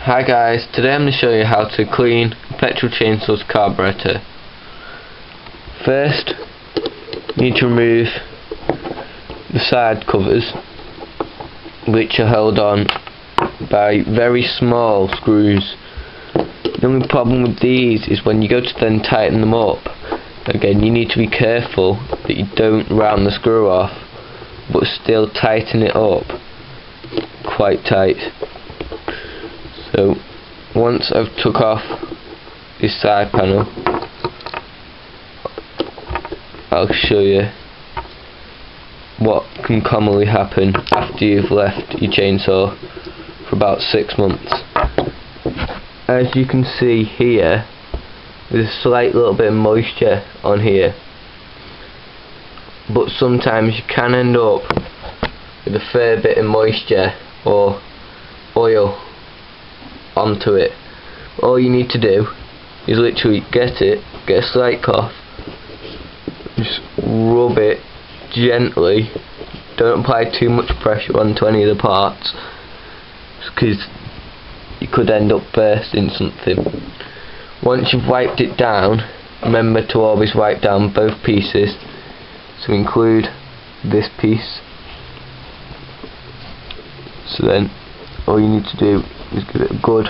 Hi guys, today I'm going to show you how to clean a petrol chainsaw's carburettor. First, you need to remove the side covers, which are held on by very small screws. The only problem with these is when you go to then tighten them up, again you need to be careful that you don't round the screw off, but still tighten it up quite tight. So once I've took off this side panel, I'll show you what can commonly happen after you've left your chainsaw for about 6 months. As you can see here, there's a slight little bit of moisture on here, but sometimes you can end up with a fair bit of moisture or oil onto it. All you need to do is literally get a slight cloth, just rub it gently, don't apply too much pressure onto any of the parts because you could end up bursting something. Once you've wiped it down, remember to always wipe down both pieces, so include this piece. So then all you need to do is give it a good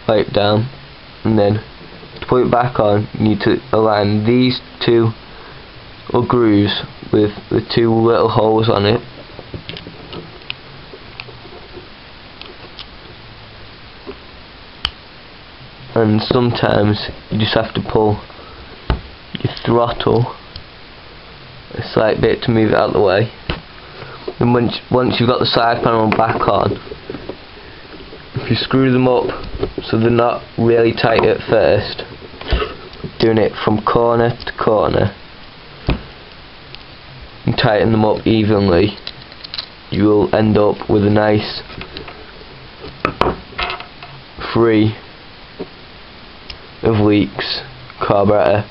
wipe down, and then to put it back on you need to align these two little grooves with the two little holes on it. And sometimes you just have to pull your throttle a slight bit to move it out of the way. And once you've got the side panel back on, if you screw them up so they're not really tight at first, doing it from corner to corner, and tighten them up evenly, you will end up with a nice free of leaks carburettor.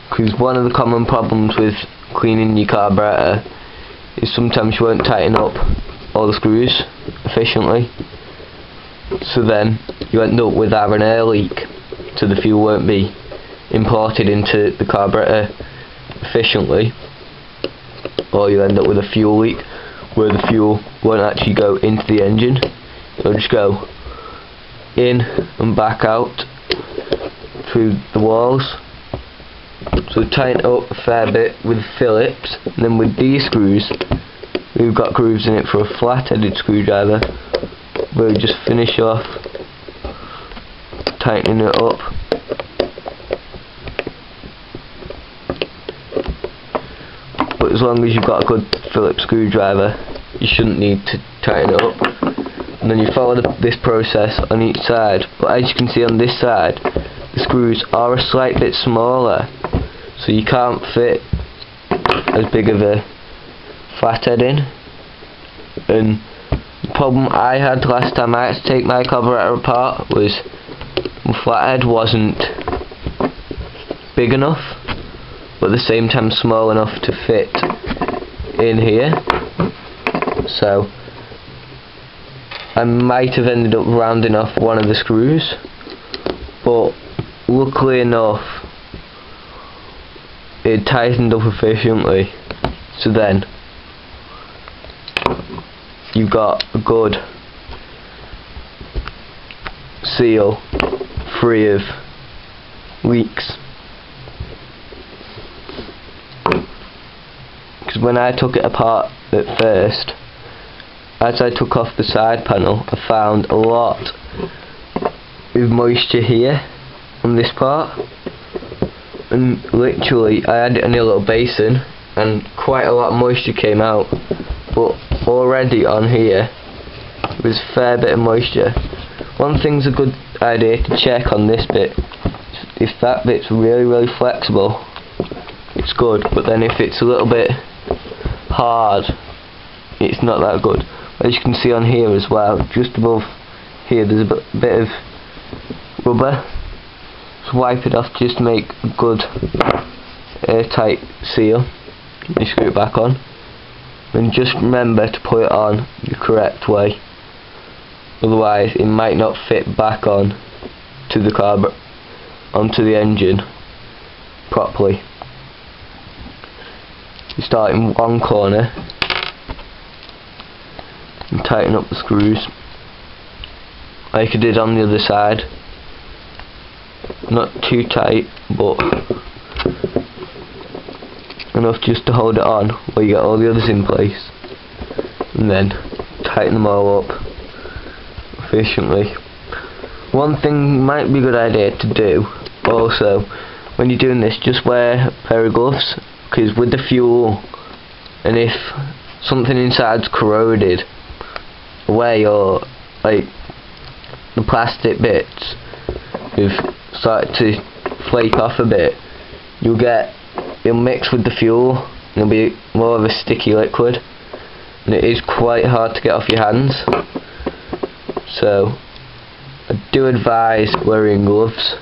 Because one of the common problems with cleaning your carburettor is sometimes you won't tighten up all the screws efficiently, so then you end up with having an air leak, so the fuel won't be imported into the carburettor efficiently, or you end up with a fuel leak where the fuel won't actually go into the engine, it'll just go in and back out through the walls. So tighten it up a fair bit with Phillips, and then with these screws we've got grooves in it for a flat-headed screwdriver, where we just finish off tightening it up. But as long as you've got a good Phillips screwdriver, you shouldn't need to tighten it up. And then you follow this process on each side, but as you can see on this side the screws are a slight bit smaller, so you can't fit as big of a flathead in. And the problem I had last time I had to take my carburettor apart was my flathead wasn't big enough, but at the same time small enough to fit in here. So I might have ended up rounding off one of the screws, but luckily enough it tightened up efficiently, so then you've got a good seal free of leaks. Because when I took it apart at first, as I took off the side panel, I found a lot of moisture here on this part, and literally I had it in a little basin and quite a lot of moisture came out, but already on here was a fair bit of moisture. One thing's a good idea to check on this bit, if that bit's really flexible it's good, but then if it's a little bit hard it's not that good. As you can see on here as well, just above here there's a bit of rubber. Just wipe it off just to make a good airtight seal. You screw it back on, and just remember to put it on the correct way. otherwise it might not fit back on to the onto the engine properly. You start in one corner and tighten up the screws like I did on the other side. Not too tight, but enough just to hold it on while you get all the others in place, and then tighten them all up efficiently. One thing might be a good idea to do also when you're doing this, just wear a pair of gloves, because with the fuel, and if something inside's corroded away, or like the plastic bits have started to flake off a bit, it'll mix with the fuel and it'll be more of a sticky liquid, and it is quite hard to get off your hands. So I do advise wearing gloves.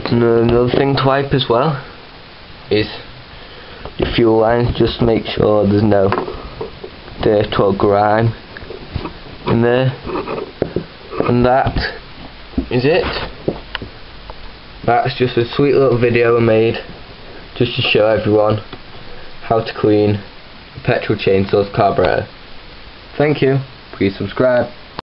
And another thing to wipe as well is your fuel lines. Just make sure there's no dirt or grime in there. And that is it. That's just a sweet little video I made just to show everyone how to clean a petrol chainsaw's carburetor. Thank you. Please subscribe.